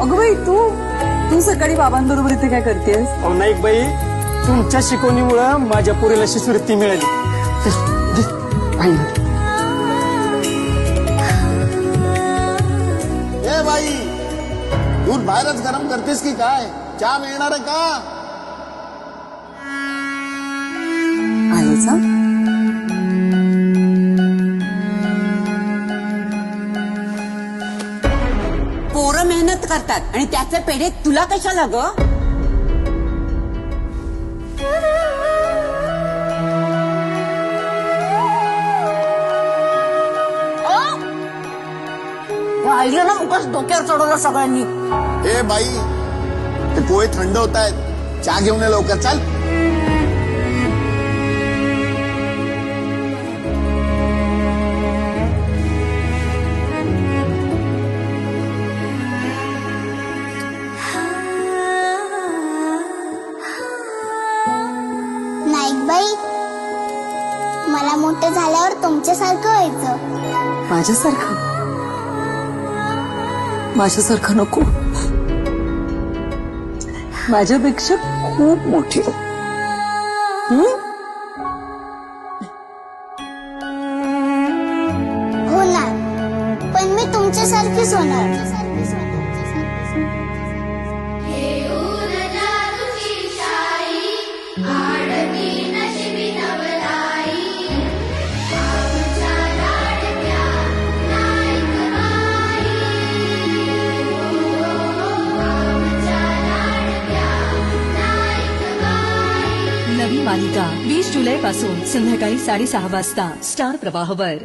अगं बाई तू सकाळी बाबांबरोबर इथे काय करतेस? अहो नाईक बाई, तुमच्या शिकवणीमुळे माझ्या पोरीला शिष्यवृत्ती मिळाली. ए बाई, दूध बाहेरच गरम करतेस की काय? चहा मिळणार आहे का? आलेच हा? पोरं मेहनत करतात आणि त्याचे पेढे तुला कशाला ग? आईला ना उगाच डोक्यावर चढवलं सगळ्यांनी. ए बाई, ते पोहे थंड होत आहेत, चहा घेऊन ये लवकर. चल. नाईक बाई, मला मोठं झाल्यावर तुमच्यासारखं व्हायचं. माझ्यासारखं नको. माझ्यापेक्षा खूप मोठी. होणार, पण मी तुमच्यासारखीच होणार. नवी मालिका 20 जुलैपासून संध्याकाळी 6:30 वाजता स्टार प्रवाहवर.